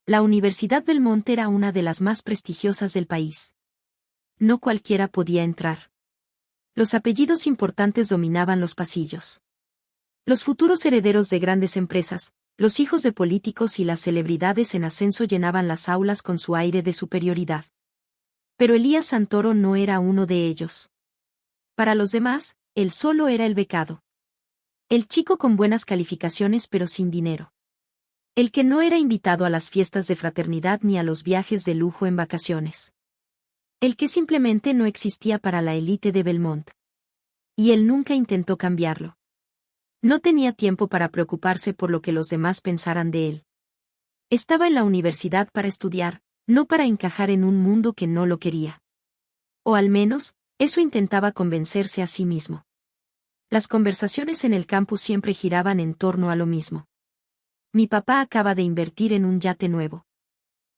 La Universidad Belmont era una de las más prestigiosas del país. No cualquiera podía entrar. Los apellidos importantes dominaban los pasillos. Los futuros herederos de grandes empresas, los hijos de políticos y las celebridades en ascenso llenaban las aulas con su aire de superioridad. Pero Elías Santoro no era uno de ellos. Para los demás, él solo era el becado. El chico con buenas calificaciones pero sin dinero. El que no era invitado a las fiestas de fraternidad ni a los viajes de lujo en vacaciones. El que simplemente no existía para la élite de Belmont. Y él nunca intentó cambiarlo. No tenía tiempo para preocuparse por lo que los demás pensaran de él. Estaba en la universidad para estudiar, no para encajar en un mundo que no lo quería. O al menos, eso intentaba convencerse a sí mismo. Las conversaciones en el campus siempre giraban en torno a lo mismo. Mi papá acaba de invertir en un yate nuevo.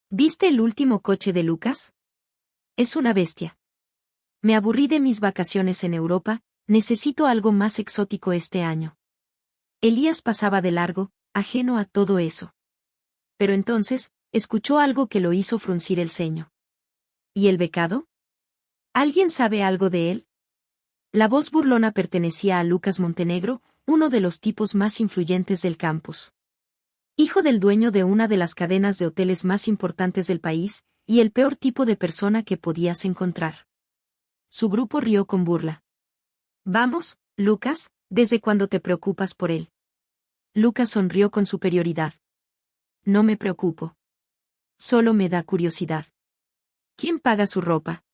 ¿Viste el último coche de Lucas? Es una bestia. Me aburrí de mis vacaciones en Europa, necesito algo más exótico este año. Elías pasaba de largo, ajeno a todo eso. Pero entonces, escuchó algo que lo hizo fruncir el ceño. ¿Y el becado? ¿Alguien sabe algo de él? La voz burlona pertenecía a Lucas Montenegro, uno de los tipos más influyentes del campus. Hijo del dueño de una de las cadenas de hoteles más importantes del país, y el peor tipo de persona que podías encontrar. Su grupo rió con burla. Vamos, Lucas, ¿desde cuándo te preocupas por él? Lucas sonrió con superioridad. No me preocupo. Solo me da curiosidad. ¿Quién paga su ropa?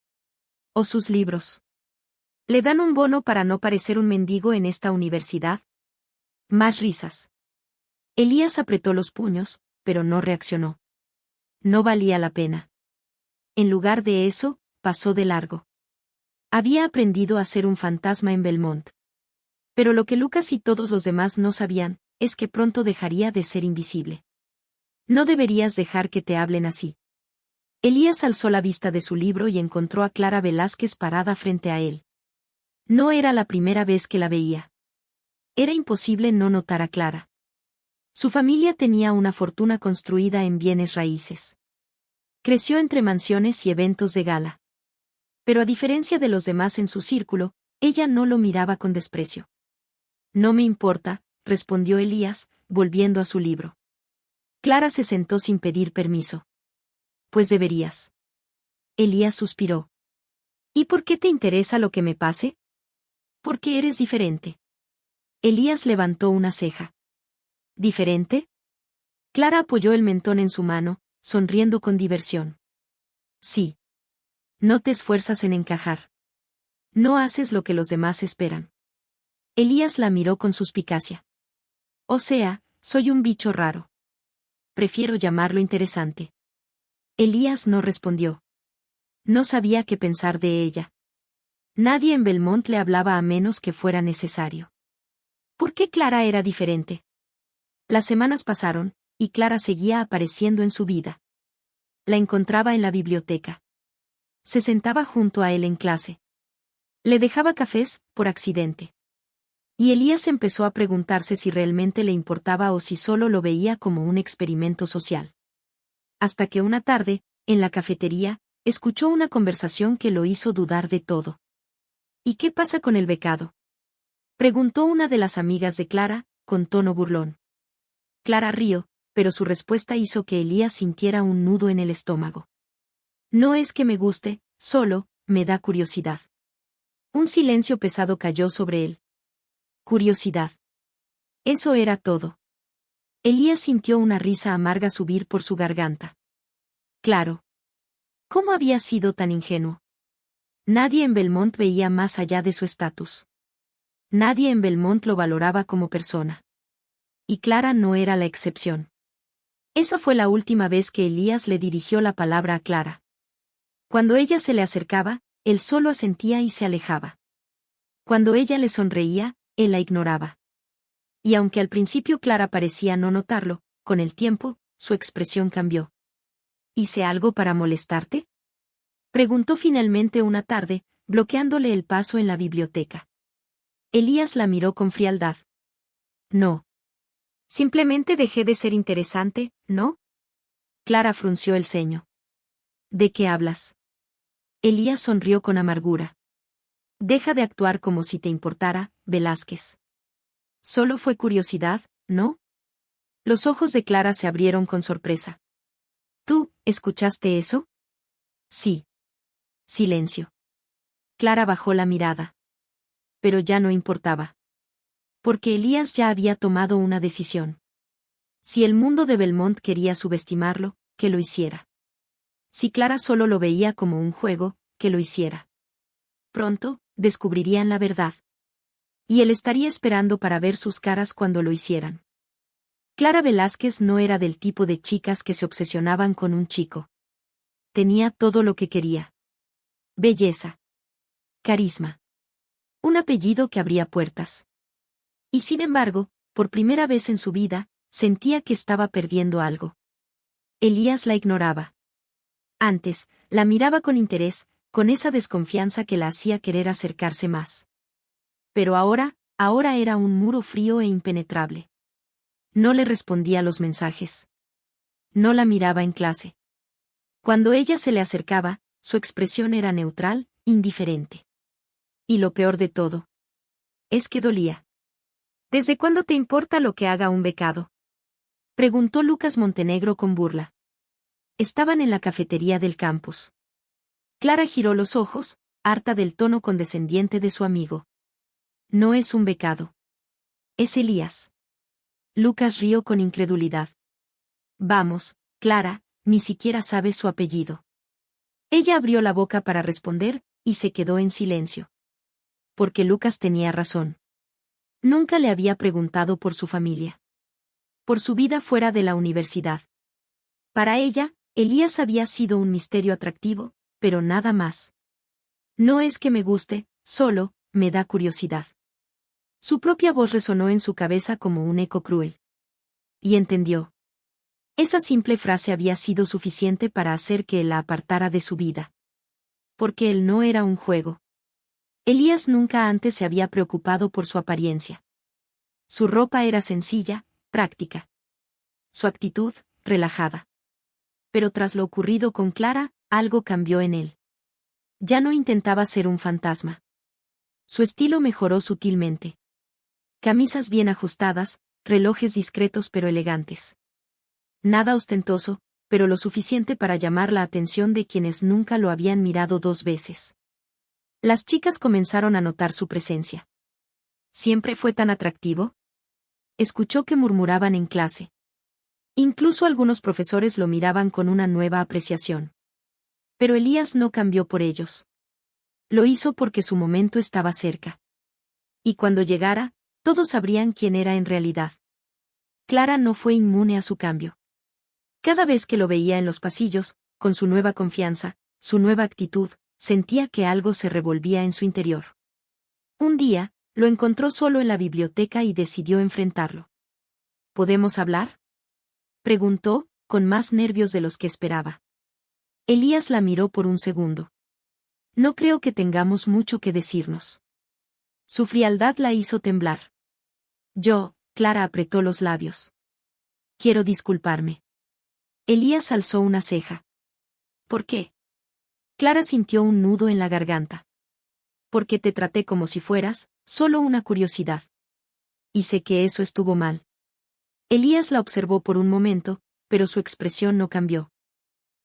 ¿O sus libros? ¿Le dan un bono para no parecer un mendigo en esta universidad? Más risas. Elías apretó los puños, pero no reaccionó. No valía la pena. En lugar de eso, pasó de largo. Había aprendido a ser un fantasma en Belmont. Pero lo que Lucas y todos los demás no sabían, es que pronto dejaría de ser invisible. No deberías dejar que te hablen así. Elías alzó la vista de su libro y encontró a Clara Velázquez parada frente a él. No era la primera vez que la veía. Era imposible no notar a Clara. Su familia tenía una fortuna construida en bienes raíces. Creció entre mansiones y eventos de gala. Pero a diferencia de los demás en su círculo, ella no lo miraba con desprecio. No me importa, respondió Elías, volviendo a su libro. Clara se sentó sin pedir permiso. Pues deberías. Elías suspiró. ¿Y por qué te interesa lo que me pase? Porque eres diferente. Elías levantó una ceja. ¿Diferente? Clara apoyó el mentón en su mano, sonriendo con diversión. Sí. No te esfuerzas en encajar. No haces lo que los demás esperan. Elías la miró con suspicacia. O sea, soy un bicho raro. Prefiero llamarlo interesante. Elías no respondió. No sabía qué pensar de ella. Nadie en Belmont le hablaba a menos que fuera necesario. ¿Por qué Clara era diferente? Las semanas pasaron, y Clara seguía apareciendo en su vida. La encontraba en la biblioteca. Se sentaba junto a él en clase. Le dejaba cafés, por accidente. Y Elías empezó a preguntarse si realmente le importaba o si solo lo veía como un experimento social. Hasta que una tarde, en la cafetería, escuchó una conversación que lo hizo dudar de todo. ¿Y qué pasa con el becado? Preguntó una de las amigas de Clara, con tono burlón. Clara rió, pero su respuesta hizo que Elías sintiera un nudo en el estómago. No es que me guste, solo, me da curiosidad. Un silencio pesado cayó sobre él. Curiosidad. Eso era todo. Elías sintió una risa amarga subir por su garganta. Claro. ¿Cómo había sido tan ingenuo? Nadie en Belmont veía más allá de su estatus. Nadie en Belmont lo valoraba como persona. Y Clara no era la excepción. Esa fue la última vez que Elías le dirigió la palabra a Clara. Cuando ella se le acercaba, él solo asentía y se alejaba. Cuando ella le sonreía, él la ignoraba. Y aunque al principio Clara parecía no notarlo, con el tiempo, su expresión cambió. ¿Hice algo para molestarte? Preguntó finalmente una tarde, bloqueándole el paso en la biblioteca. Elías la miró con frialdad. No. Simplemente dejé de ser interesante, ¿no? Clara frunció el ceño. ¿De qué hablas? Elías sonrió con amargura. Deja de actuar como si te importara, Velázquez. Solo fue curiosidad, ¿no? Los ojos de Clara se abrieron con sorpresa. ¿Tú, escuchaste eso? Sí. Silencio. Clara bajó la mirada. Pero ya no importaba. Porque Elías ya había tomado una decisión. Si el mundo de Belmont quería subestimarlo, que lo hiciera. Si Clara solo lo veía como un juego, que lo hiciera. Pronto, descubrirían la verdad. Y él estaría esperando para ver sus caras cuando lo hicieran. Clara Velázquez no era del tipo de chicas que se obsesionaban con un chico. Tenía todo lo que quería. Belleza. Carisma. Un apellido que abría puertas. Y sin embargo, por primera vez en su vida, sentía que estaba perdiendo algo. Elías la ignoraba. Antes, la miraba con interés, con esa desconfianza que la hacía querer acercarse más. Pero ahora era un muro frío e impenetrable. No le respondía a los mensajes. No la miraba en clase. Cuando ella se le acercaba, su expresión era neutral, indiferente. Y lo peor de todo. Es que dolía. ¿Desde cuándo te importa lo que haga un becado? Preguntó Lucas Montenegro con burla. Estaban en la cafetería del campus. Clara giró los ojos, harta del tono condescendiente de su amigo. No es un becado. Es Elías. Lucas rió con incredulidad. Vamos, Clara, ni siquiera sabes su apellido. Ella abrió la boca para responder, y se quedó en silencio. Porque Lucas tenía razón. Nunca le había preguntado por su familia. Por su vida fuera de la universidad. Para ella, Elías había sido un misterio atractivo, pero nada más. No es que me guste, solo, me da curiosidad. Su propia voz resonó en su cabeza como un eco cruel. Y entendió. Esa simple frase había sido suficiente para hacer que él la apartara de su vida. Porque él no era un juego. Elías nunca antes se había preocupado por su apariencia. Su ropa era sencilla, práctica. Su actitud, relajada. Pero tras lo ocurrido con Clara, algo cambió en él. Ya no intentaba ser un fantasma. Su estilo mejoró sutilmente. Camisas bien ajustadas, relojes discretos pero elegantes. Nada ostentoso, pero lo suficiente para llamar la atención de quienes nunca lo habían mirado dos veces. Las chicas comenzaron a notar su presencia. ¿Siempre fue tan atractivo? Escuchó que murmuraban en clase. Incluso algunos profesores lo miraban con una nueva apreciación. Pero Elías no cambió por ellos. Lo hizo porque su momento estaba cerca. Y cuando llegara, todos sabrían quién era en realidad. Clara no fue inmune a su cambio. Cada vez que lo veía en los pasillos, con su nueva confianza, su nueva actitud, sentía que algo se revolvía en su interior. Un día, lo encontró solo en la biblioteca y decidió enfrentarlo. ¿Podemos hablar?, preguntó, con más nervios de los que esperaba. Elías la miró por un segundo. No creo que tengamos mucho que decirnos. Su frialdad la hizo temblar. Clara apretó los labios. Quiero disculparme. Elías alzó una ceja. ¿Por qué? Clara sintió un nudo en la garganta. Porque te traté como si fueras, solo una curiosidad. Y sé que eso estuvo mal. Elías la observó por un momento, pero su expresión no cambió.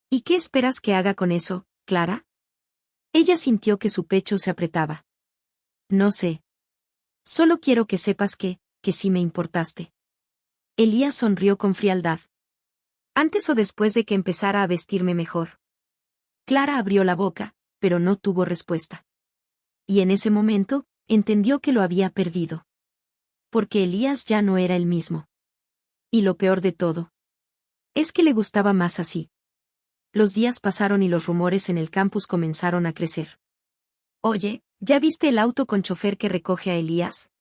¿Y qué esperas que haga con eso, Clara? Ella sintió que su pecho se apretaba. No sé. Solo quiero que sepas que sí me importaste. Elías sonrió con frialdad. Antes o después de que empezara a vestirme mejor. Clara abrió la boca, pero no tuvo respuesta. Y en ese momento, entendió que lo había perdido. Porque Elías ya no era el mismo. Y lo peor de todo. Es que le gustaba más así. Los días pasaron y los rumores en el campus comenzaron a crecer. Oye, ¿ya viste el auto con chofer que recoge a Elías?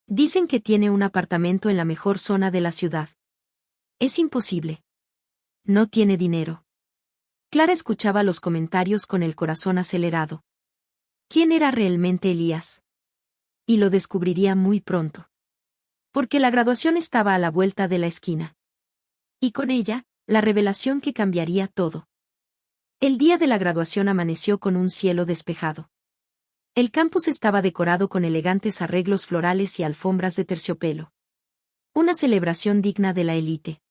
Dicen que tiene un apartamento en la mejor zona de la ciudad. Es imposible. No tiene dinero. Clara escuchaba los comentarios con el corazón acelerado. ¿Quién era realmente Elías? Y lo descubriría muy pronto. Porque la graduación estaba a la vuelta de la esquina. Y con ella, la revelación que cambiaría todo. El día de la graduación amaneció con un cielo despejado. El campus estaba decorado con elegantes arreglos florales y alfombras de terciopelo. Una celebración digna de la élite.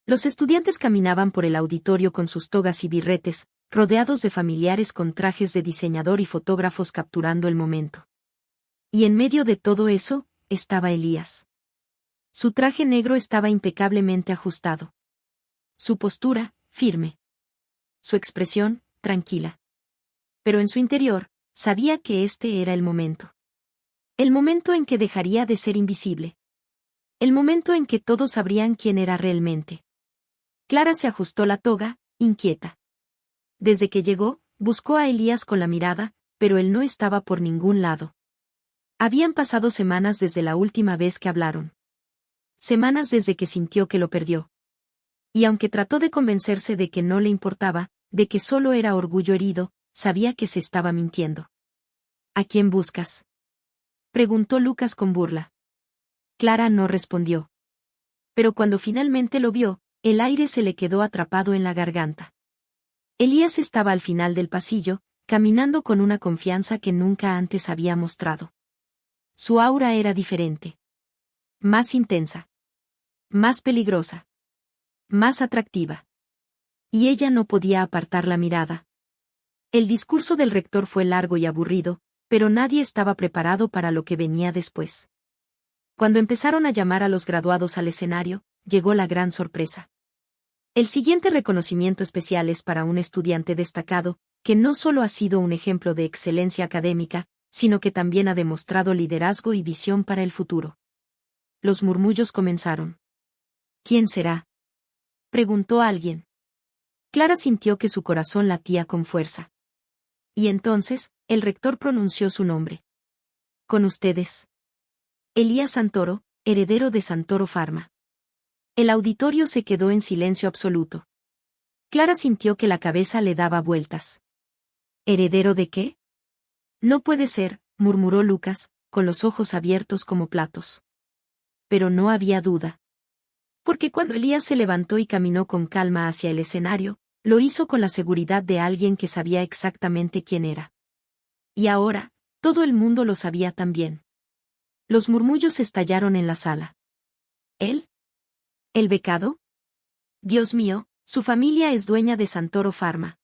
Los estudiantes caminaban por el auditorio con sus togas y birretes, rodeados de familiares con trajes de diseñador y fotógrafos capturando el momento. Y en medio de todo eso, estaba Elías. Su traje negro estaba impecablemente ajustado. Su postura, firme. Su expresión, tranquila. Pero en su interior, sabía que este era el momento. El momento en que dejaría de ser invisible. El momento en que todos sabrían quién era realmente. Clara se ajustó la toga, inquieta. Desde que llegó, buscó a Elías con la mirada, pero él no estaba por ningún lado. Habían pasado semanas desde la última vez que hablaron. Semanas desde que sintió que lo perdió. Y aunque trató de convencerse de que no le importaba, de que solo era orgullo herido, sabía que se estaba mintiendo. ¿A quién buscas?, preguntó Lucas con burla. Clara no respondió. Pero cuando finalmente lo vio, el aire se le quedó atrapado en la garganta. Elías estaba al final del pasillo, caminando con una confianza que nunca antes había mostrado. Su aura era diferente. Más intensa. Más peligrosa. Más atractiva. Y ella no podía apartar la mirada. El discurso del rector fue largo y aburrido, pero nadie estaba preparado para lo que venía después. Cuando empezaron a llamar a los graduados al escenario, llegó la gran sorpresa. El siguiente reconocimiento especial es para un estudiante destacado, que no solo ha sido un ejemplo de excelencia académica, sino que también ha demostrado liderazgo y visión para el futuro. Los murmullos comenzaron. ¿Quién será?, preguntó alguien. Clara sintió que su corazón latía con fuerza. Y entonces, el rector pronunció su nombre. Con ustedes. Elías Santoro, heredero de Santoro Pharma. El auditorio se quedó en silencio absoluto. Clara sintió que la cabeza le daba vueltas. ¿Heredero de qué? No puede ser, murmuró Lucas, con los ojos abiertos como platos. Pero no había duda. Porque cuando Elías se levantó y caminó con calma hacia el escenario, lo hizo con la seguridad de alguien que sabía exactamente quién era. Y ahora, todo el mundo lo sabía también. Los murmullos estallaron en la sala. ¿Él? ¿El becado? Dios mío, su familia es dueña de Santoro Pharma.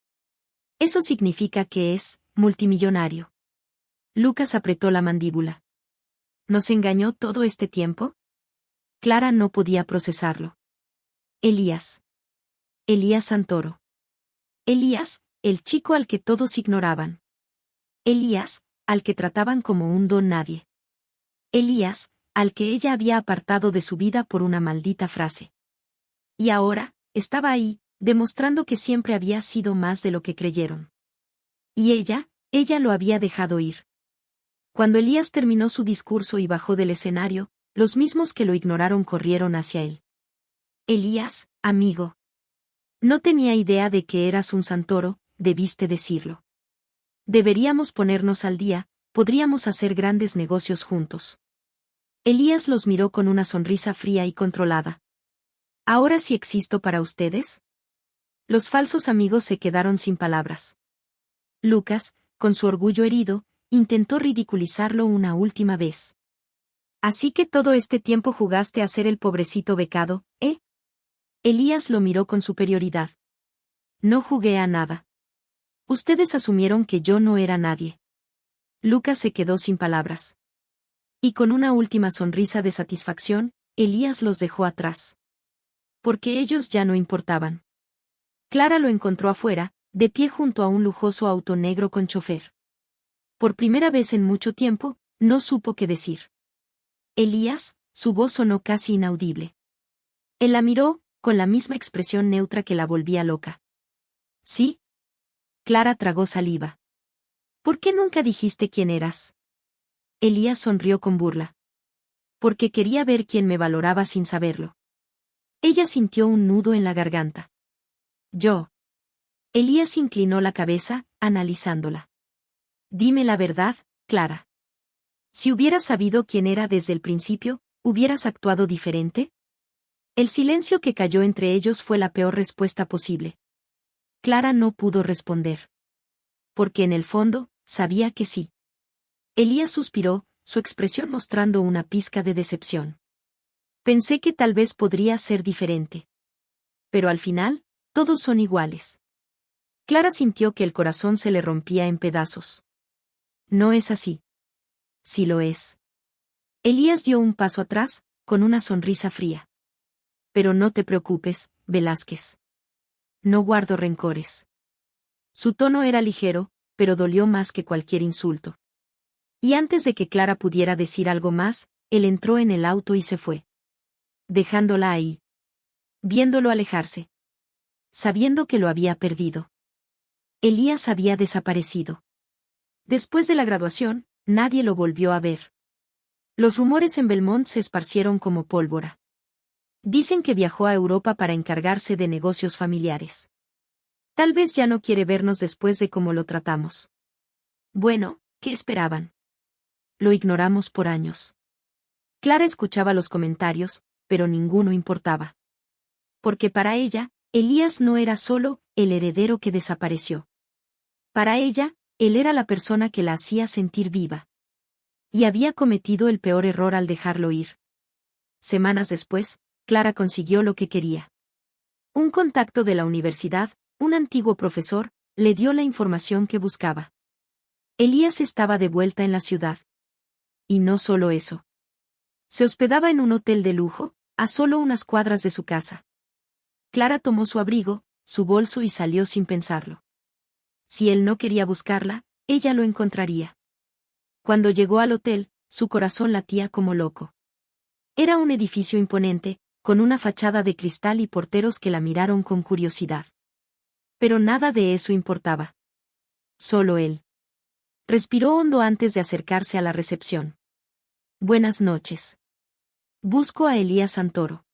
Eso significa que es multimillonario. Lucas apretó la mandíbula. ¿Nos engañó todo este tiempo? Clara no podía procesarlo. Elías. Elías Santoro. Elías, el chico al que todos ignoraban. Elías, al que trataban como un don nadie. Elías, al que ella había apartado de su vida por una maldita frase. Y ahora, estaba ahí, demostrando que siempre había sido más de lo que creyeron. Y ella lo había dejado ir. Cuando Elías terminó su discurso y bajó del escenario, los mismos que lo ignoraron corrieron hacia él. Elías, amigo. No tenía idea de que eras un Santoro, debiste decirlo. Deberíamos ponernos al día, podríamos hacer grandes negocios juntos. Elías los miró con una sonrisa fría y controlada. ¿Ahora sí existo para ustedes? Los falsos amigos se quedaron sin palabras. Lucas, con su orgullo herido, intentó ridiculizarlo una última vez. Así que todo este tiempo jugaste a ser el pobrecito becado, ¿eh? Elías lo miró con superioridad. No jugué a nada. Ustedes asumieron que yo no era nadie. Lucas se quedó sin palabras. Y con una última sonrisa de satisfacción, Elías los dejó atrás. Porque ellos ya no importaban. Clara lo encontró afuera, de pie junto a un lujoso auto negro con chofer. Por primera vez en mucho tiempo, no supo qué decir. Elías, su voz sonó casi inaudible. Él la miró, con la misma expresión neutra que la volvía loca. ¿Sí? Clara tragó saliva. ¿Por qué nunca dijiste quién eras? Elías sonrió con burla. Porque quería ver quién me valoraba sin saberlo. Ella sintió un nudo en la garganta. Yo. Elías inclinó la cabeza, analizándola. Dime la verdad, Clara. Si hubieras sabido quién era desde el principio, ¿hubieras actuado diferente? El silencio que cayó entre ellos fue la peor respuesta posible. Clara no pudo responder. Porque en el fondo, sabía que sí. Elías suspiró, su expresión mostrando una pizca de decepción. Pensé que tal vez podría ser diferente. Pero al final, todos son iguales. Clara sintió que el corazón se le rompía en pedazos. No es así. Sí lo es. Elías dio un paso atrás, con una sonrisa fría. Pero no te preocupes, Velázquez. No guardo rencores. Su tono era ligero, pero dolió más que cualquier insulto. Y antes de que Clara pudiera decir algo más, él entró en el auto y se fue. Dejándola ahí. Viéndolo alejarse. Sabiendo que lo había perdido. Elías había desaparecido. Después de la graduación, nadie lo volvió a ver. Los rumores en Belmont se esparcieron como pólvora. Dicen que viajó a Europa para encargarse de negocios familiares. Tal vez ya no quiere vernos después de cómo lo tratamos. Bueno, ¿qué esperaban? Lo ignoramos por años. Clara escuchaba los comentarios, pero ninguno importaba. Porque para ella, Elías no era solo el heredero que desapareció. Para ella, él era la persona que la hacía sentir viva. Y había cometido el peor error al dejarlo ir. Semanas después, Clara consiguió lo que quería. Un contacto de la universidad, un antiguo profesor, le dio la información que buscaba. Elías estaba de vuelta en la ciudad. Y no solo eso. Se hospedaba en un hotel de lujo, a solo unas cuadras de su casa. Clara tomó su abrigo, su bolso y salió sin pensarlo. Si él no quería buscarla, ella lo encontraría. Cuando llegó al hotel, su corazón latía como loco. Era un edificio imponente, con una fachada de cristal y porteros que la miraron con curiosidad. Pero nada de eso importaba. Solo él. Respiró hondo antes de acercarse a la recepción. Buenas noches. Busco a Elías Santoro.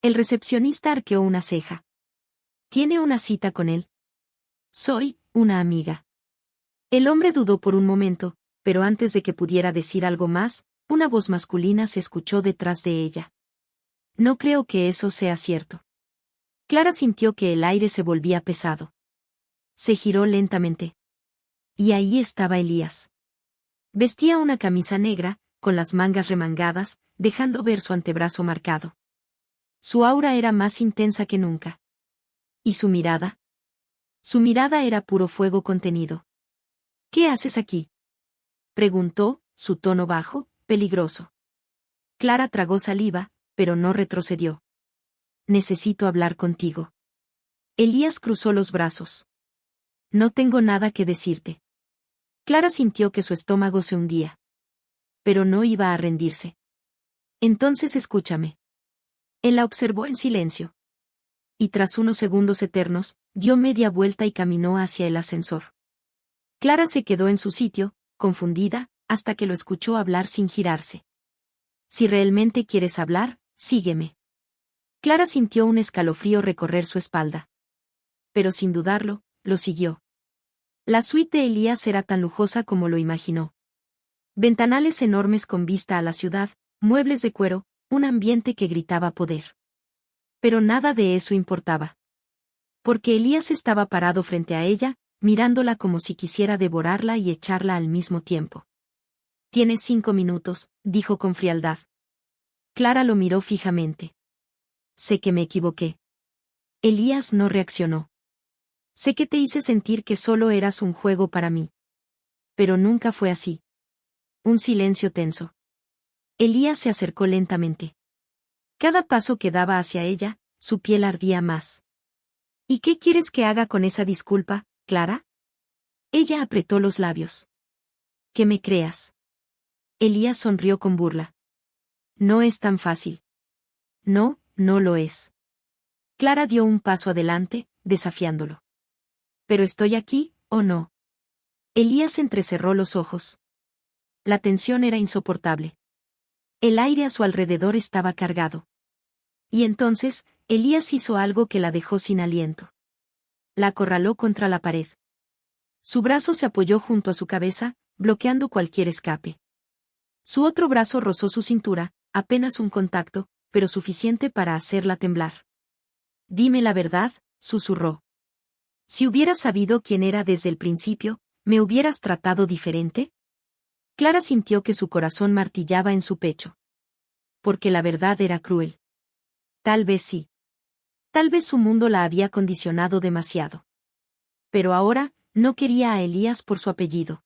El recepcionista arqueó una ceja. ¿Tiene una cita con él? Soy una amiga. El hombre dudó por un momento, pero antes de que pudiera decir algo más, una voz masculina se escuchó detrás de ella. No creo que eso sea cierto. Clara sintió que el aire se volvía pesado. Se giró lentamente. Y ahí estaba Elías. Vestía una camisa negra, con las mangas remangadas, dejando ver su antebrazo marcado. Su aura era más intensa que nunca. ¿Y su mirada? Su mirada era puro fuego contenido. ¿Qué haces aquí? Preguntó, su tono bajo, peligroso. Clara tragó saliva, pero no retrocedió. Necesito hablar contigo. Elías cruzó los brazos. No tengo nada que decirte. Clara sintió que su estómago se hundía. Pero no iba a rendirse. Entonces escúchame. Él la observó en silencio. Y tras unos segundos eternos, dio media vuelta y caminó hacia el ascensor. Clara se quedó en su sitio, confundida, hasta que lo escuchó hablar sin girarse. Si realmente quieres hablar, sígueme. Clara sintió un escalofrío recorrer su espalda. Pero sin dudarlo, lo siguió. La suite de Elías era tan lujosa como lo imaginó. Ventanales enormes con vista a la ciudad, muebles de cuero, un ambiente que gritaba poder. Pero nada de eso importaba. Porque Elías estaba parado frente a ella, mirándola como si quisiera devorarla y echarla al mismo tiempo. Tienes 5 minutos, dijo con frialdad. Clara lo miró fijamente. Sé que me equivoqué. Elías no reaccionó. Sé que te hice sentir que solo eras un juego para mí. Pero nunca fue así. Un silencio tenso. Elías se acercó lentamente. Cada paso que daba hacia ella, su piel ardía más. ¿Y qué quieres que haga con esa disculpa, Clara? Ella apretó los labios. Que me creas. Elías sonrió con burla. No es tan fácil. No, no lo es. Clara dio un paso adelante, desafiándolo. Pero estoy aquí, ¿o no? Elías entrecerró los ojos. La tensión era insoportable. El aire a su alrededor estaba cargado. Y entonces, Elías hizo algo que la dejó sin aliento. La acorraló contra la pared. Su brazo se apoyó junto a su cabeza, bloqueando cualquier escape. Su otro brazo rozó su cintura, apenas un contacto, pero suficiente para hacerla temblar. Dime la verdad, susurró. Si hubieras sabido quién era desde el principio, ¿me hubieras tratado diferente? Clara sintió que su corazón martillaba en su pecho. Porque la verdad era cruel. Tal vez sí. Tal vez su mundo la había condicionado demasiado. Pero ahora, no quería a Elías por su apellido.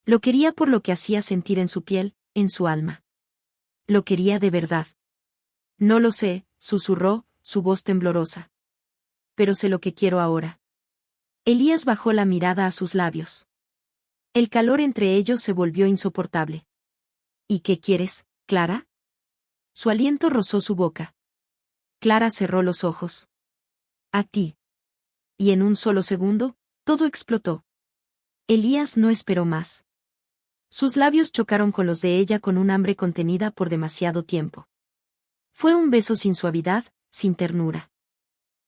Lo quería por lo que hacía sentir en su piel, en su alma. Lo quería de verdad. No lo sé, susurró, su voz temblorosa. Pero sé lo que quiero ahora. Elías bajó la mirada a sus labios. El calor entre ellos se volvió insoportable. ¿Y qué quieres, Clara? Su aliento rozó su boca. Clara cerró los ojos. A ti. Y en un solo segundo, todo explotó. Elías no esperó más. Sus labios chocaron con los de ella con un hambre contenida por demasiado tiempo. Fue un beso sin suavidad, sin ternura.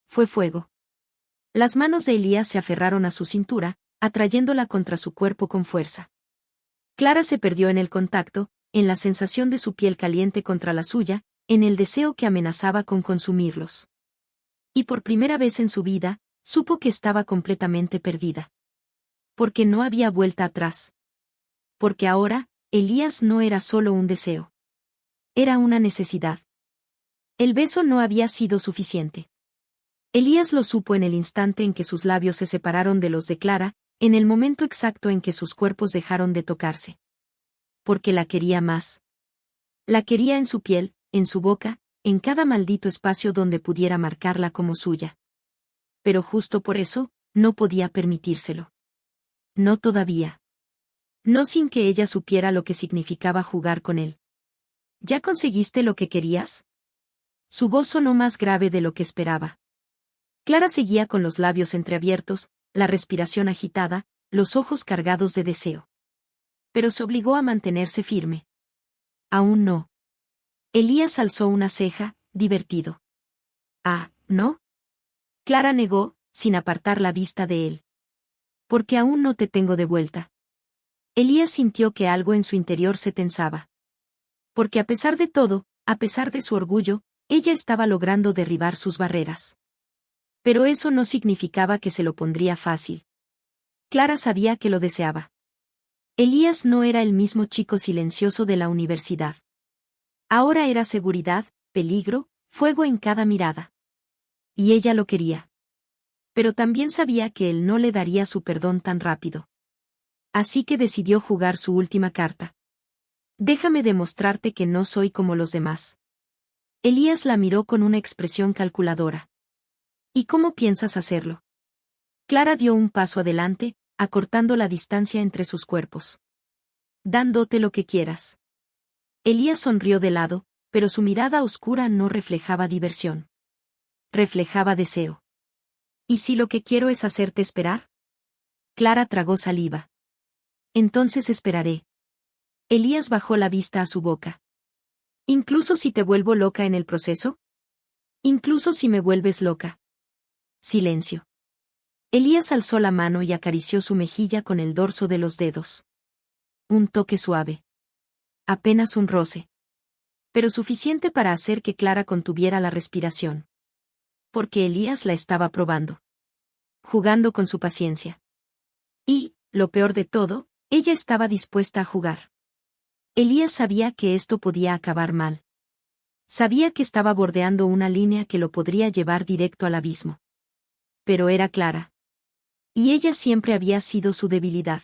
Fue fuego. Las manos de Elías se aferraron a su cintura, atrayéndola contra su cuerpo con fuerza. Clara se perdió en el contacto, en la sensación de su piel caliente contra la suya, en el deseo que amenazaba con consumirlos. Y por primera vez en su vida, supo que estaba completamente perdida. Porque no había vuelta atrás. Porque ahora, Elías no era solo un deseo. Era una necesidad. El beso no había sido suficiente. Elías lo supo en el instante en que sus labios se separaron de los de Clara, en el momento exacto en que sus cuerpos dejaron de tocarse. Porque la quería más. La quería en su piel, en su boca, en cada maldito espacio donde pudiera marcarla como suya. Pero justo por eso, no podía permitírselo. No todavía. No sin que ella supiera lo que significaba jugar con él. ¿Ya conseguiste lo que querías? Su voz sonó más grave de lo que esperaba. Clara seguía con los labios entreabiertos, la respiración agitada, los ojos cargados de deseo. Pero se obligó a mantenerse firme. Aún no. Elías alzó una ceja, divertido. Ah, ¿no? Clara negó, sin apartar la vista de él. Porque aún no te tengo de vuelta. Elías sintió que algo en su interior se tensaba. Porque a pesar de todo, a pesar de su orgullo, ella estaba logrando derribar sus barreras. Pero eso no significaba que se lo pondría fácil. Clara sabía que lo deseaba. Elías no era el mismo chico silencioso de la universidad. Ahora era seguridad, peligro, fuego en cada mirada. Y ella lo quería. Pero también sabía que él no le daría su perdón tan rápido. Así que decidió jugar su última carta. Déjame demostrarte que no soy como los demás. Elías la miró con una expresión calculadora. ¿Y cómo piensas hacerlo? Clara dio un paso adelante, acortando la distancia entre sus cuerpos. Dándote lo que quieras. Elías sonrió de lado, pero su mirada oscura no reflejaba diversión. Reflejaba deseo. ¿Y si lo que quiero es hacerte esperar? Clara tragó saliva. Entonces esperaré. Elías bajó la vista a su boca. ¿Incluso si te vuelvo loca en el proceso? Incluso si me vuelves loca. Silencio. Elías alzó la mano y acarició su mejilla con el dorso de los dedos. Un toque suave. Apenas un roce. Pero suficiente para hacer que Clara contuviera la respiración. Porque Elías la estaba probando. Jugando con su paciencia. Y, lo peor de todo, ella estaba dispuesta a jugar. Elías sabía que esto podía acabar mal. Sabía que estaba bordeando una línea que lo podría llevar directo al abismo. Pero era Clara. Y ella siempre había sido su debilidad.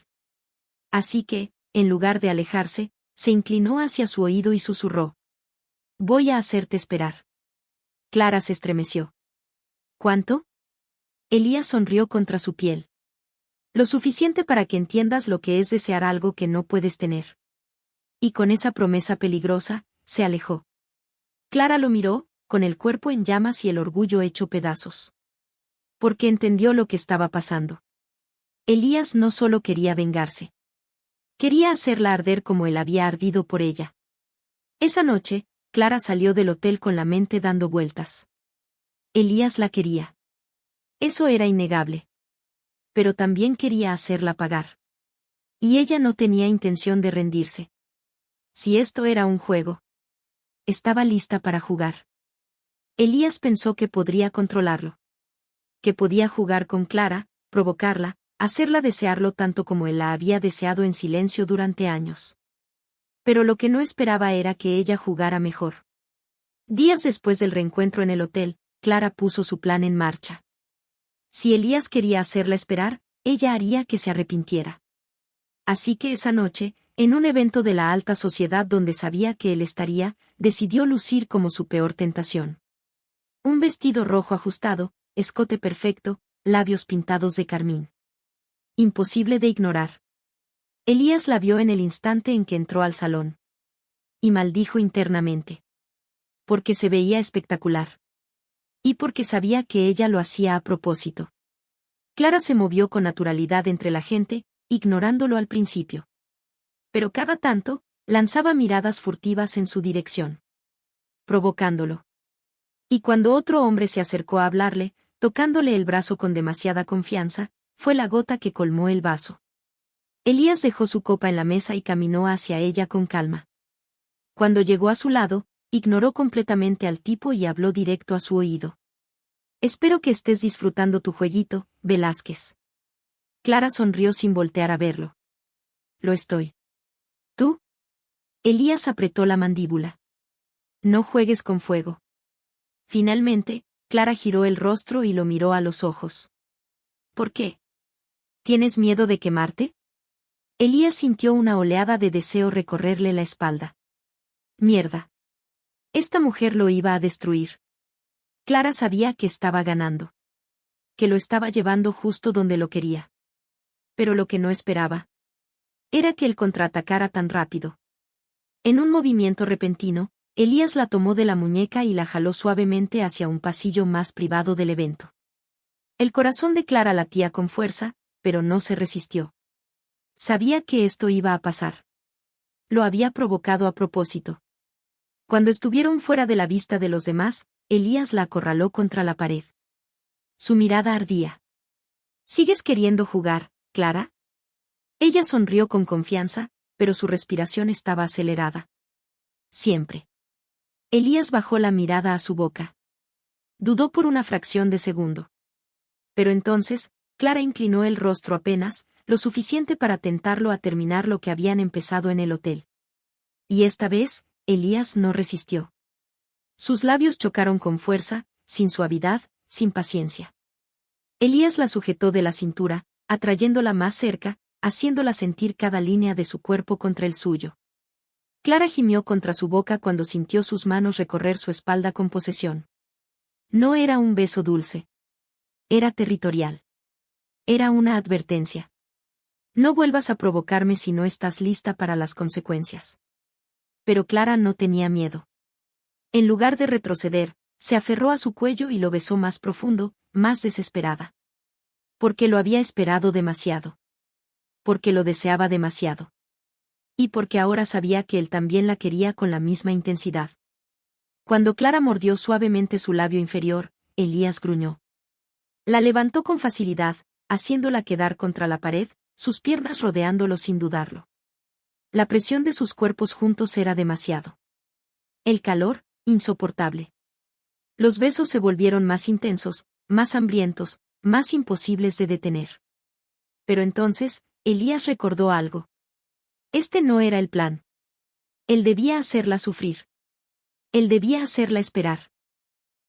Así que, en lugar de alejarse, se inclinó hacia su oído y susurró. Voy a hacerte esperar. Clara se estremeció. ¿Cuánto? Elías sonrió contra su piel. Lo suficiente para que entiendas lo que es desear algo que no puedes tener. Y con esa promesa peligrosa, se alejó. Clara lo miró, con el cuerpo en llamas y el orgullo hecho pedazos. Porque entendió lo que estaba pasando. Elías no solo quería vengarse. Quería hacerla arder como él había ardido por ella. Esa noche, Clara salió del hotel con la mente dando vueltas. Elías la quería. Eso era innegable. Pero también quería hacerla pagar. Y ella no tenía intención de rendirse. Si esto era un juego. estaba lista para jugar. Elías pensó que podría controlarlo. Que podía jugar con Clara, provocarla, hacerla desearlo tanto como él la había deseado en silencio durante años. Pero lo que no esperaba era que ella jugara mejor. Días después del reencuentro en el hotel, Clara puso su plan en marcha. Si Elías quería hacerla esperar, ella haría que se arrepintiera. Así que esa noche, en un evento de la alta sociedad donde sabía que él estaría, decidió lucir como su peor tentación. Un vestido rojo ajustado, escote perfecto, labios pintados de carmín. Imposible de ignorar. Elías la vio en el instante en que entró al salón. Y maldijo internamente. Porque se veía espectacular. Y porque sabía que ella lo hacía a propósito. Clara se movió con naturalidad entre la gente, ignorándolo al principio. Pero cada tanto, lanzaba miradas furtivas en su dirección. Provocándolo. Y cuando otro hombre se acercó a hablarle, tocándole el brazo con demasiada confianza, fue la gota que colmó el vaso. Elías dejó su copa en la mesa y caminó hacia ella con calma. Cuando llegó a su lado, ignoró completamente al tipo y habló directo a su oído. Espero que estés disfrutando tu jueguito, Velázquez. Clara sonrió sin voltear a verlo. Lo estoy. ¿Tú? Elías apretó la mandíbula. No juegues con fuego. Finalmente, Clara giró el rostro y lo miró a los ojos. ¿Por qué? ¿Tienes miedo de quemarte? Elías sintió una oleada de deseo recorrerle la espalda. Mierda. Esta mujer lo iba a destruir. Clara sabía que estaba ganando. Que lo estaba llevando justo donde lo quería. Pero lo que no esperaba era que él contraatacara tan rápido. En un movimiento repentino, Elías la tomó de la muñeca y la jaló suavemente hacia un pasillo más privado del evento. El corazón de Clara latía con fuerza, pero no se resistió. Sabía que esto iba a pasar. Lo había provocado a propósito. Cuando estuvieron fuera de la vista de los demás, Elías la acorraló contra la pared. Su mirada ardía. ¿Sigues queriendo jugar, Clara? Ella sonrió con confianza, pero su respiración estaba acelerada. Siempre. Elías bajó la mirada a su boca. Dudó por una fracción de segundo. Pero entonces, Clara inclinó el rostro apenas, lo suficiente para tentarlo a terminar lo que habían empezado en el hotel. Y esta vez, Elías no resistió. Sus labios chocaron con fuerza, sin suavidad, sin paciencia. Elías la sujetó de la cintura, atrayéndola más cerca, haciéndola sentir cada línea de su cuerpo contra el suyo. Clara gimió contra su boca cuando sintió sus manos recorrer su espalda con posesión. No era un beso dulce. Era territorial. Era una advertencia. No vuelvas a provocarme si no estás lista para las consecuencias. Pero Clara no tenía miedo. En lugar de retroceder, se aferró a su cuello y lo besó más profundo, más desesperada. Porque lo había esperado demasiado. Porque lo deseaba demasiado. Y porque ahora sabía que él también la quería con la misma intensidad. Cuando Clara mordió suavemente su labio inferior, Elías gruñó. La levantó con facilidad, haciéndola quedar contra la pared, sus piernas rodeándolo sin dudarlo. La presión de sus cuerpos juntos era demasiado. El calor, insoportable. Los besos se volvieron más intensos, más hambrientos, más imposibles de detener. Pero entonces, Elías recordó algo. Este no era el plan. Él debía hacerla sufrir. Él debía hacerla esperar.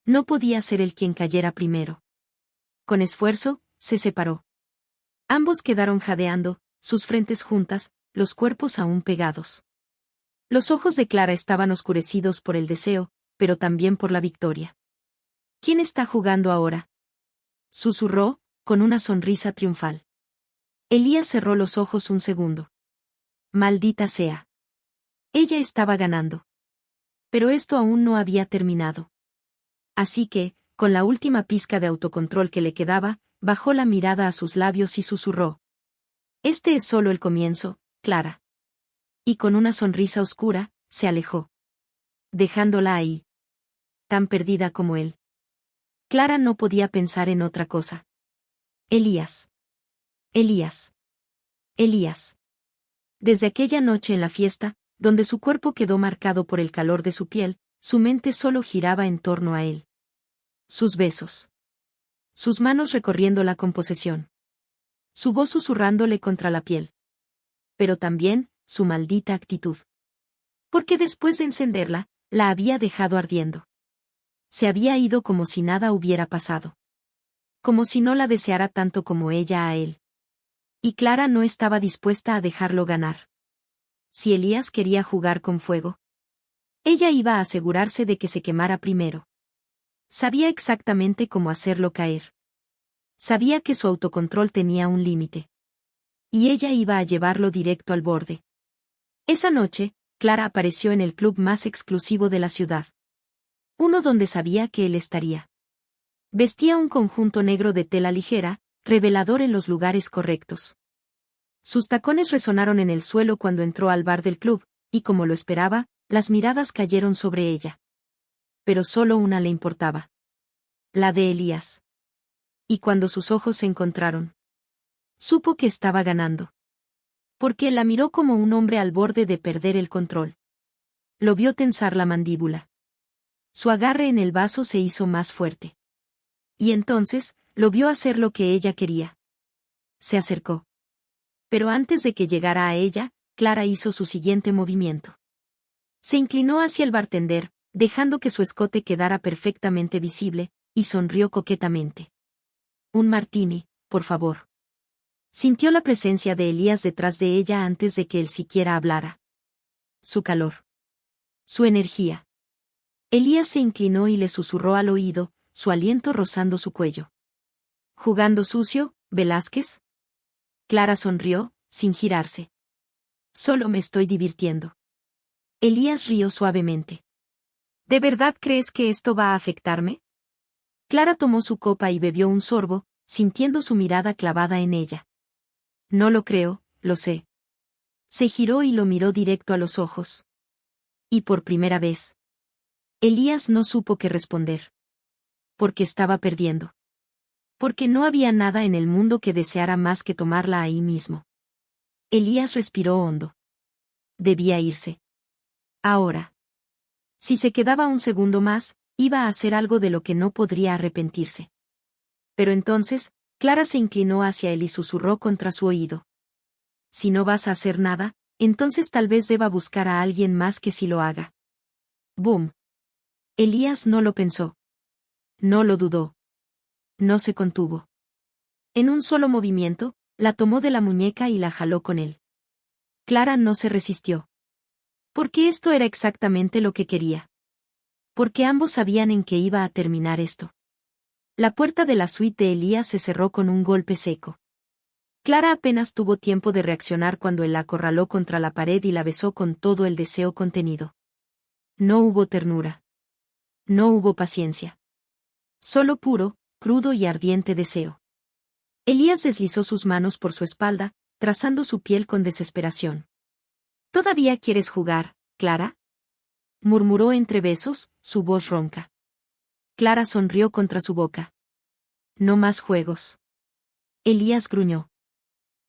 No podía ser él quien cayera primero. Con esfuerzo, se separó. Ambos quedaron jadeando, sus frentes juntas, los cuerpos aún pegados. Los ojos de Clara estaban oscurecidos por el deseo, pero también por la victoria. ¿Quién está jugando ahora? Susurró, con una sonrisa triunfal. Elías cerró los ojos un segundo. Maldita sea. Ella estaba ganando. Pero esto aún no había terminado. Así que, con la última pizca de autocontrol que le quedaba, bajó la mirada a sus labios y susurró. Este es solo el comienzo, Clara. Y con una sonrisa oscura, se alejó. Dejándola ahí. Tan perdida como él. Clara no podía pensar en otra cosa. Elías. Elías. Elías. Desde aquella noche en la fiesta, donde su cuerpo quedó marcado por el calor de su piel, su mente solo giraba en torno a él. Sus besos. Sus manos recorriéndola con posesión. Su voz susurrándole contra la piel. Pero también, su maldita actitud. Porque después de encenderla, la había dejado ardiendo. Se había ido como si nada hubiera pasado. Como si no la deseara tanto como ella a él. Y Clara no estaba dispuesta a dejarlo ganar. Si Elías quería jugar con fuego, ella iba a asegurarse de que se quemara primero. Sabía exactamente cómo hacerlo caer. Sabía que su autocontrol tenía un límite. Y ella iba a llevarlo directo al borde. Esa noche, Clara apareció en el club más exclusivo de la ciudad. Uno donde sabía que él estaría. Vestía un conjunto negro de tela ligera, revelador en los lugares correctos. Sus tacones resonaron en el suelo cuando entró al bar del club, y como lo esperaba, las miradas cayeron sobre ella. Pero solo una le importaba. La de Elías. Y cuando sus ojos se encontraron, supo que estaba ganando. Porque la miró como un hombre al borde de perder el control. Lo vio tensar la mandíbula. Su agarre en el vaso se hizo más fuerte. Y entonces, lo vio hacer lo que ella quería. Se acercó. Pero antes de que llegara a ella, Clara hizo su siguiente movimiento. Se inclinó hacia el bartender, dejando que su escote quedara perfectamente visible, y sonrió coquetamente. Un martini, por favor. Sintió la presencia de Elías detrás de ella antes de que él siquiera hablara. Su calor. Su energía. Elías se inclinó y le susurró al oído, su aliento rozando su cuello. ¿Jugando sucio, Velázquez? Clara sonrió, sin girarse. Solo me estoy divirtiendo. Elías rió suavemente. ¿De verdad crees que esto va a afectarme? Clara tomó su copa y bebió un sorbo, sintiendo su mirada clavada en ella. No lo creo, lo sé. Se giró y lo miró directo a los ojos. Y por primera vez. Elías no supo qué responder. Porque estaba perdiendo. Porque no había nada en el mundo que deseara más que tomarla ahí mismo. Elías respiró hondo. Debía irse. Ahora. Si se quedaba un segundo más, iba a hacer algo de lo que no podría arrepentirse. Pero entonces, Clara se inclinó hacia él y susurró contra su oído. Si no vas a hacer nada, entonces tal vez deba buscar a alguien más que sí lo haga. ¡Bum! Elías no lo pensó. No lo dudó. No se contuvo. En un solo movimiento, la tomó de la muñeca y la jaló con él. Clara no se resistió. Porque esto era exactamente lo que quería. Porque ambos sabían en qué iba a terminar esto. La puerta de la suite de Elías se cerró con un golpe seco. Clara apenas tuvo tiempo de reaccionar cuando él la acorraló contra la pared y la besó con todo el deseo contenido. No hubo ternura. No hubo paciencia. Solo puro, crudo y ardiente deseo. Elías deslizó sus manos por su espalda, trazando su piel con desesperación. ¿Todavía quieres jugar, Clara? Murmuró entre besos, su voz ronca. Clara sonrió contra su boca. No más juegos. Elías gruñó.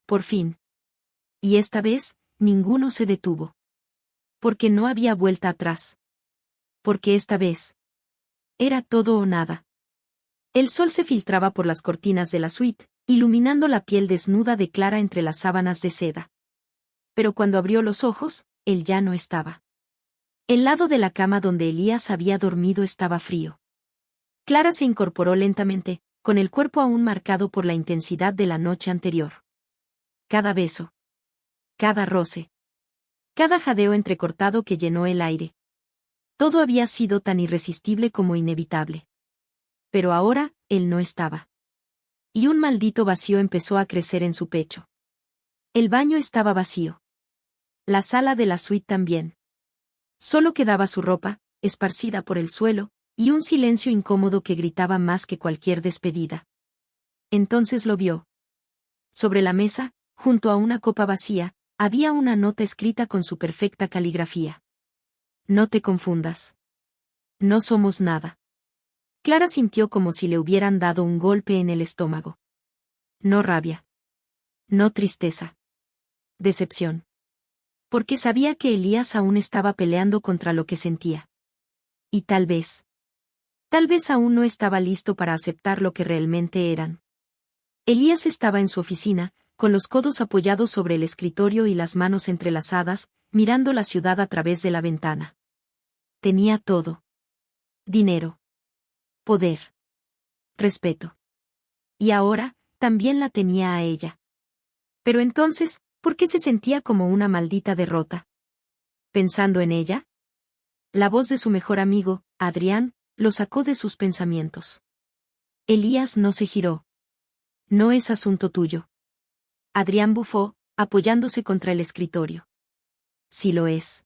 Por fin. Y esta vez, ninguno se detuvo. Porque no había vuelta atrás. Porque esta vez. Era todo o nada. El sol se filtraba por las cortinas de la suite, iluminando la piel desnuda de Clara entre las sábanas de seda. Pero cuando abrió los ojos, él ya no estaba. El lado de la cama donde Elías había dormido estaba frío. Clara se incorporó lentamente, con el cuerpo aún marcado por la intensidad de la noche anterior. Cada beso. Cada roce. Cada jadeo entrecortado que llenó el aire. Todo había sido tan irresistible como inevitable. Pero ahora, él no estaba. Y un maldito vacío empezó a crecer en su pecho. El baño estaba vacío. La sala de la suite también. Solo quedaba su ropa, esparcida por el suelo, y un silencio incómodo que gritaba más que cualquier despedida. Entonces lo vio. Sobre la mesa, junto a una copa vacía, había una nota escrita con su perfecta caligrafía. No te confundas. No somos nada. Clara sintió como si le hubieran dado un golpe en el estómago. No rabia. No tristeza. Decepción. Porque sabía que Elías aún estaba peleando contra lo que sentía. Y tal vez aún no estaba listo para aceptar lo que realmente eran. Elías estaba en su oficina, con los codos apoyados sobre el escritorio y las manos entrelazadas, mirando la ciudad a través de la ventana. Tenía todo. Dinero. Poder. Respeto. Y ahora, también la tenía a ella. Pero entonces, ¿por qué se sentía como una maldita derrota? Pensando en ella, la voz de su mejor amigo, Adrián, lo sacó de sus pensamientos. Elías no se giró. No es asunto tuyo. Adrián bufó, apoyándose contra el escritorio. Sí lo es.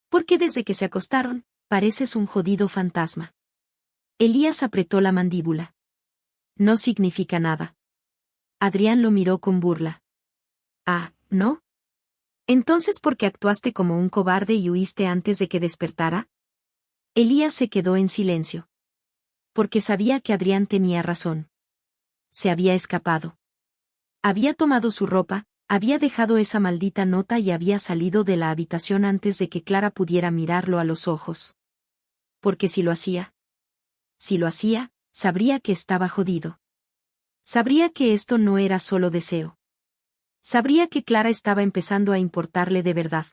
Porque desde que se acostaron, pareces un jodido fantasma. Elías apretó la mandíbula. No significa nada. Adrián lo miró con burla. Ah, ¿no? Entonces, ¿por qué actuaste como un cobarde y huiste antes de que despertara? Elías se quedó en silencio. Porque sabía que Adrián tenía razón. Se había escapado. Había tomado su ropa, había dejado esa maldita nota y había salido de la habitación antes de que Clara pudiera mirarlo a los ojos. Porque si lo hacía, sabría que estaba jodido. Sabría que esto no era solo deseo. Sabría que Clara estaba empezando a importarle de verdad.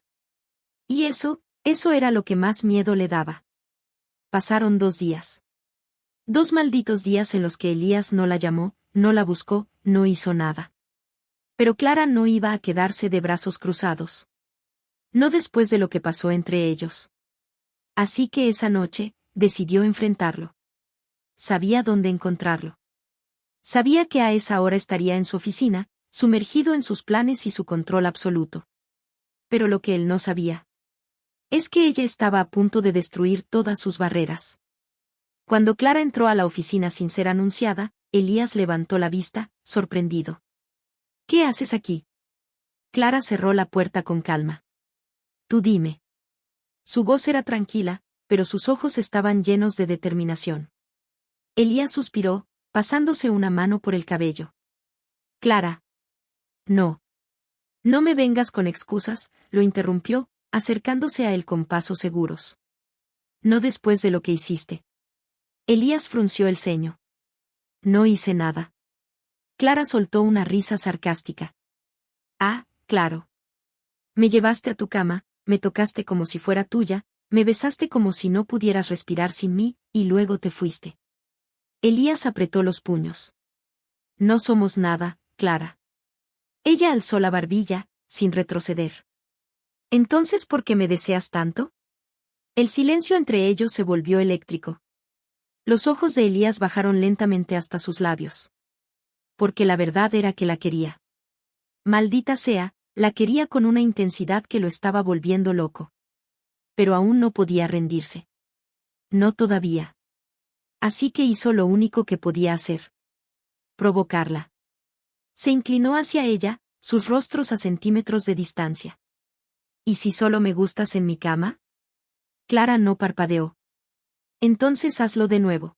Y eso era lo que más miedo le daba. Pasaron 2 días. 2 malditos días en los que Elías no la llamó, no la buscó, no hizo nada. Pero Clara no iba a quedarse de brazos cruzados. No después de lo que pasó entre ellos. Así que esa noche, decidió enfrentarlo. Sabía dónde encontrarlo. Sabía que a esa hora estaría en su oficina, sumergido en sus planes y su control absoluto. Pero lo que él no sabía es que ella estaba a punto de destruir todas sus barreras. Cuando Clara entró a la oficina sin ser anunciada, Elías levantó la vista, sorprendido. ¿Qué haces aquí? Clara cerró la puerta con calma. Tú dime. Su voz era tranquila, pero sus ojos estaban llenos de determinación. Elías suspiró, pasándose una mano por el cabello. Clara. No. No me vengas con excusas, lo interrumpió, acercándose a él con pasos seguros. No después de lo que hiciste. Elías frunció el ceño. No hice nada. Clara soltó una risa sarcástica. Ah, claro. Me llevaste a tu cama, me tocaste como si fuera tuya, me besaste como si no pudieras respirar sin mí, y luego te fuiste. Elías apretó los puños. No somos nada, Clara. Ella alzó la barbilla, sin retroceder. ¿Entonces por qué me deseas tanto? El silencio entre ellos se volvió eléctrico. Los ojos de Elías bajaron lentamente hasta sus labios. Porque la verdad era que la quería. Maldita sea, la quería con una intensidad que lo estaba volviendo loco. Pero aún no podía rendirse. No todavía. Así que hizo lo único que podía hacer. Provocarla. Se inclinó hacia ella, sus rostros a centímetros de distancia. ¿Y si solo me gustas en mi cama? Clara no parpadeó. Entonces hazlo de nuevo.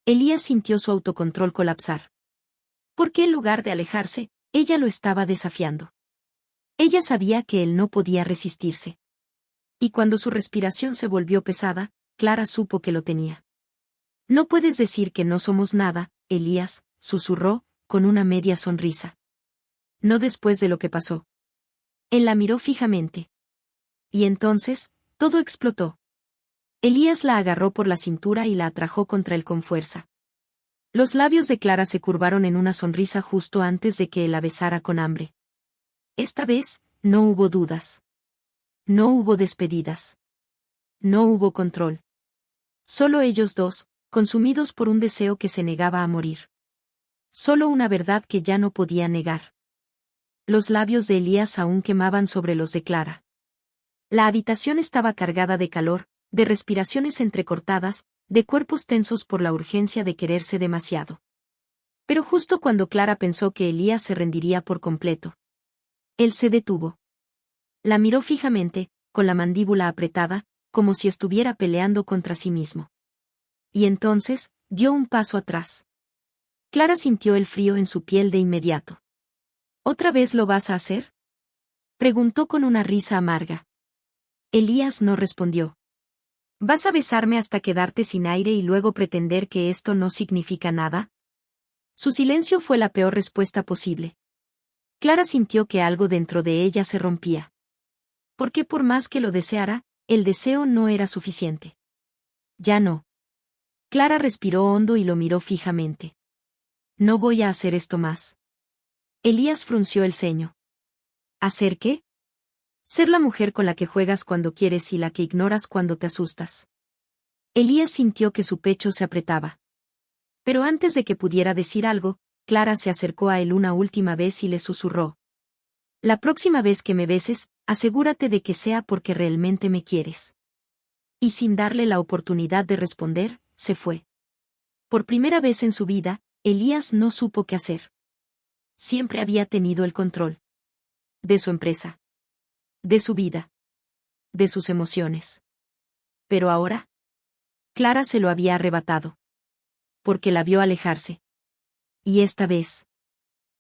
Elías sintió su autocontrol colapsar. Porque en lugar de alejarse, ella lo estaba desafiando. Ella sabía que él no podía resistirse. Y cuando su respiración se volvió pesada, Clara supo que lo tenía. No puedes decir que no somos nada, Elías, susurró, con una media sonrisa. No después de lo que pasó. Él la miró fijamente. Y entonces, todo explotó. Elías la agarró por la cintura y la atrajo contra él con fuerza. Los labios de Clara se curvaron en una sonrisa justo antes de que él la besara con hambre. Esta vez, no hubo dudas. No hubo despedidas. No hubo control. Solo ellos dos, consumidos por un deseo que se negaba a morir. Solo una verdad que ya no podía negar. Los labios de Elías aún quemaban sobre los de Clara. La habitación estaba cargada de calor, de respiraciones entrecortadas, de cuerpos tensos por la urgencia de quererse demasiado. Pero justo cuando Clara pensó que Elías se rendiría por completo, él se detuvo. La miró fijamente, con la mandíbula apretada, como si estuviera peleando contra sí mismo. Y entonces, dio un paso atrás. Clara sintió el frío en su piel de inmediato. ¿Otra vez lo vas a hacer? Preguntó con una risa amarga. Elías no respondió. ¿Vas a besarme hasta quedarte sin aire y luego pretender que esto no significa nada? Su silencio fue la peor respuesta posible. Clara sintió que algo dentro de ella se rompía. Porque por más que lo deseara, el deseo no era suficiente. Ya no. Clara respiró hondo y lo miró fijamente. No voy a hacer esto más. Elías frunció el ceño. ¿Hacer qué? Ser la mujer con la que juegas cuando quieres y la que ignoras cuando te asustas. Elías sintió que su pecho se apretaba. Pero antes de que pudiera decir algo, Clara se acercó a él una última vez y le susurró. La próxima vez que me beses, asegúrate de que sea porque realmente me quieres. Y sin darle la oportunidad de responder, se fue. Por primera vez en su vida, Elías no supo qué hacer. Siempre había tenido el control. De su empresa. De su vida. De sus emociones. Pero ahora, Clara se lo había arrebatado. Porque la vio alejarse. Y esta vez,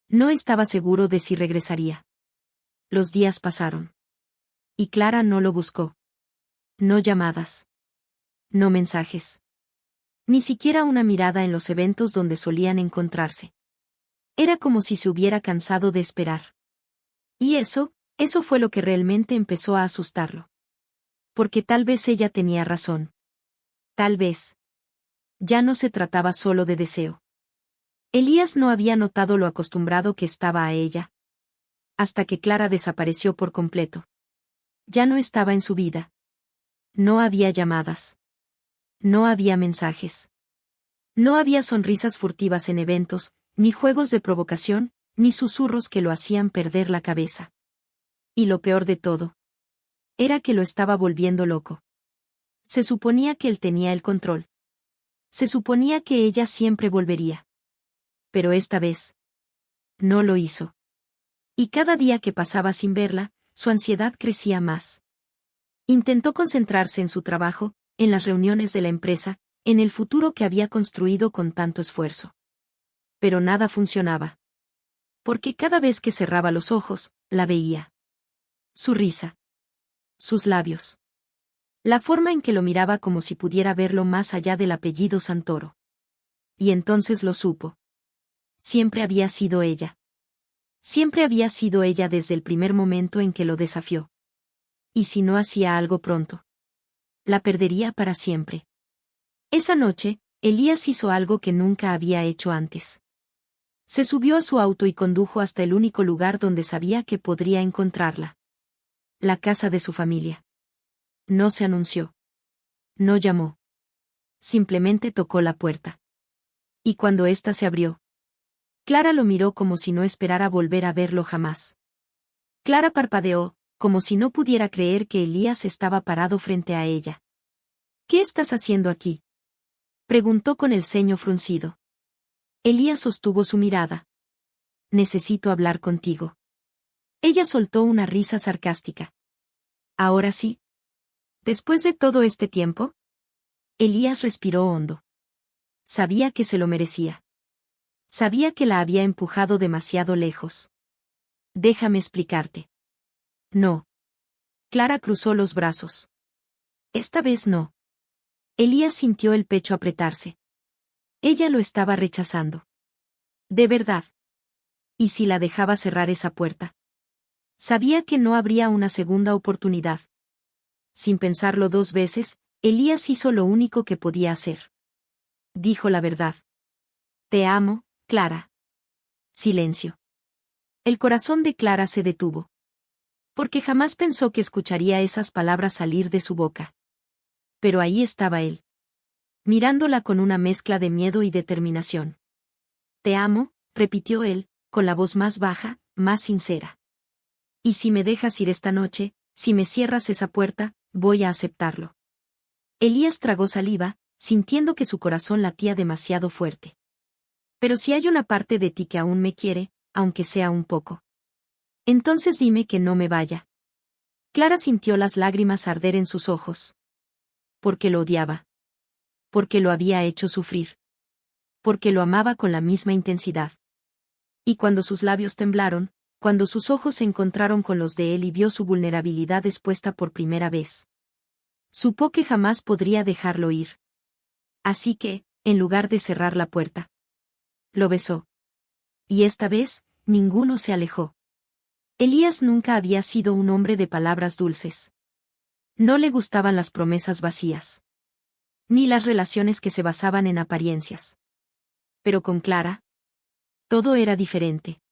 no estaba seguro de si regresaría. Los días pasaron. Y Clara no lo buscó. No llamadas. No mensajes. Ni siquiera una mirada en los eventos donde solían encontrarse. Era como si se hubiera cansado de esperar. Y eso fue lo que realmente empezó a asustarlo. Porque tal vez ella tenía razón. Tal vez. Ya no se trataba solo de deseo. Elías no había notado lo acostumbrado que estaba a ella. Hasta que Clara desapareció por completo. Ya no estaba en su vida. No había llamadas. No había mensajes. No había sonrisas furtivas en eventos, ni juegos de provocación, ni susurros que lo hacían perder la cabeza. Y lo peor de todo. Era que lo estaba volviendo loco. Se suponía que él tenía el control. Se suponía que ella siempre volvería. Pero esta vez. No lo hizo. Y cada día que pasaba sin verla, su ansiedad crecía más. Intentó concentrarse en su trabajo, en las reuniones de la empresa, en el futuro que había construido con tanto esfuerzo. Pero nada funcionaba. Porque cada vez que cerraba los ojos, la veía. Su risa. Sus labios. La forma en que lo miraba como si pudiera verlo más allá del apellido Santoro. Y entonces lo supo. Siempre había sido ella. Siempre había sido ella desde el primer momento en que lo desafió. Y si no hacía algo pronto, la perdería para siempre. Esa noche, Elías hizo algo que nunca había hecho antes. Se subió a su auto y condujo hasta el único lugar donde sabía que podría encontrarla. La casa de su familia. No se anunció. No llamó. Simplemente tocó la puerta. Y cuando ésta se abrió, Clara lo miró como si no esperara volver a verlo jamás. Clara parpadeó, como si no pudiera creer que Elías estaba parado frente a ella. ¿Qué estás haciendo aquí?, preguntó con el ceño fruncido. Elías sostuvo su mirada. Necesito hablar contigo. Ella soltó una risa sarcástica. ¿Ahora sí? ¿Después de todo este tiempo? Elías respiró hondo. Sabía que se lo merecía. Sabía que la había empujado demasiado lejos. Déjame explicarte. No. Clara cruzó los brazos. Esta vez no. Elías sintió el pecho apretarse. Ella lo estaba rechazando. De verdad. ¿Y si la dejaba cerrar esa puerta? Sabía que no habría una segunda oportunidad. Sin pensarlo dos veces, Elías hizo lo único que podía hacer. Dijo la verdad. Te amo, Clara. Silencio. El corazón de Clara se detuvo. Porque jamás pensó que escucharía esas palabras salir de su boca. Pero ahí estaba él. Mirándola con una mezcla de miedo y determinación. Te amo, repitió él, con la voz más baja, más sincera. Y si me dejas ir esta noche, si me cierras esa puerta, voy a aceptarlo. Elías tragó saliva, sintiendo que su corazón latía demasiado fuerte. Pero si hay una parte de ti que aún me quiere, aunque sea un poco. Entonces dime que no me vaya. Clara sintió las lágrimas arder en sus ojos. Porque lo odiaba. Porque lo había hecho sufrir. Porque lo amaba con la misma intensidad. Y cuando sus labios temblaron, cuando sus ojos se encontraron con los de él y vio su vulnerabilidad expuesta por primera vez. Supo que jamás podría dejarlo ir. Así que, en lugar de cerrar la puerta, lo besó. Y esta vez, ninguno se alejó. Elías nunca había sido un hombre de palabras dulces. No le gustaban las promesas vacías. Ni las relaciones que se basaban en apariencias. Pero con Clara, todo era diferente.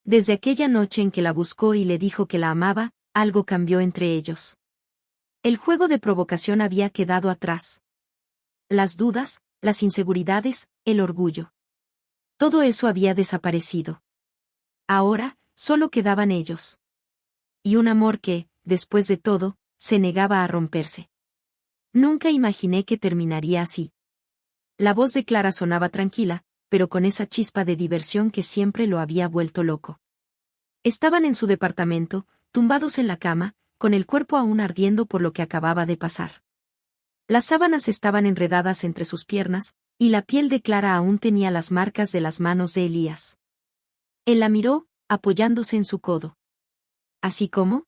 Desde aquella noche en que la buscó y le dijo que la amaba, algo cambió entre ellos. El juego de provocación había quedado atrás. Las dudas, las inseguridades, el orgullo. Todo eso había desaparecido. Ahora, solo quedaban ellos. Y un amor que, después de todo, se negaba a romperse. Nunca imaginé que terminaría así. La voz de Clara sonaba tranquila, pero con esa chispa de diversión que siempre lo había vuelto loco. Estaban en su departamento, tumbados en la cama, con el cuerpo aún ardiendo por lo que acababa de pasar. Las sábanas estaban enredadas entre sus piernas, y la piel de Clara aún tenía las marcas de las manos de Elías. Él la miró, apoyándose en su codo. ¿Así como?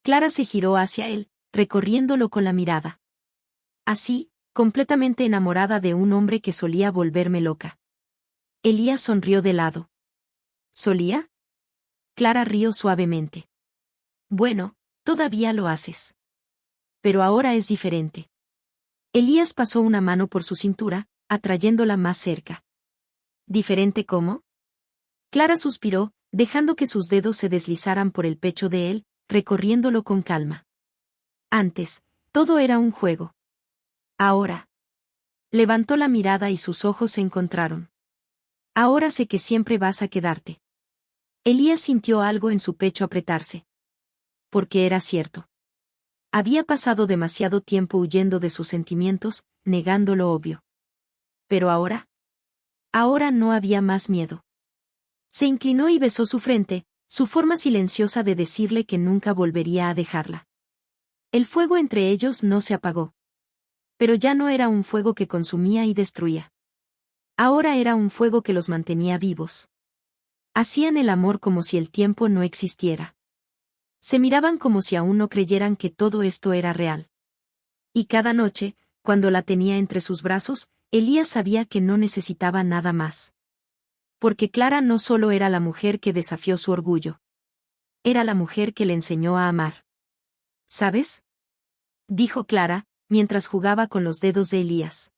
Clara se giró hacia él, recorriéndolo con la mirada. Así, completamente enamorada de un hombre que solía volverme loca. Elías sonrió de lado. ¿Solía? Clara rió suavemente. Bueno, todavía lo haces. Pero ahora es diferente. Elías pasó una mano por su cintura, atrayéndola más cerca. ¿Diferente cómo? Clara suspiró, dejando que sus dedos se deslizaran por el pecho de él, recorriéndolo con calma. Antes, todo era un juego. Ahora. Levantó la mirada y sus ojos se encontraron. Ahora sé que siempre vas a quedarte. Elías sintió algo en su pecho apretarse. Porque era cierto. Había pasado demasiado tiempo huyendo de sus sentimientos, negando lo obvio. Pero ahora. Ahora no había más miedo. Se inclinó y besó su frente, su forma silenciosa de decirle que nunca volvería a dejarla. El fuego entre ellos no se apagó. Pero ya no era un fuego que consumía y destruía. Ahora era un fuego que los mantenía vivos. Hacían el amor como si el tiempo no existiera. Se miraban como si aún no creyeran que todo esto era real. Y cada noche, cuando la tenía entre sus brazos, Elías sabía que no necesitaba nada más. Porque Clara no solo era la mujer que desafió su orgullo. Era la mujer que le enseñó a amar. ¿Sabes? Dijo Clara, mientras jugaba con los dedos de Elías.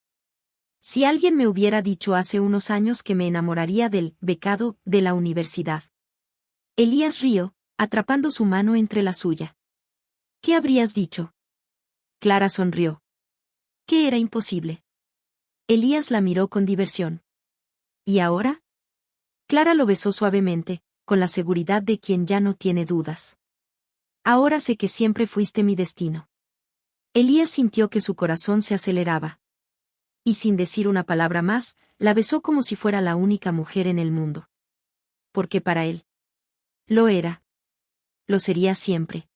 Si alguien me hubiera dicho hace unos años que me enamoraría del becado de la universidad. Elías rió, atrapando su mano entre la suya. ¿Qué habrías dicho? Clara sonrió. ¿Qué era imposible? Elías la miró con diversión. ¿Y ahora? Clara lo besó suavemente, con la seguridad de quien ya no tiene dudas. Ahora sé que siempre fuiste mi destino. Elías sintió que su corazón se aceleraba. Y sin decir una palabra más, la besó como si fuera la única mujer en el mundo. Porque para él. Lo era. Lo sería siempre.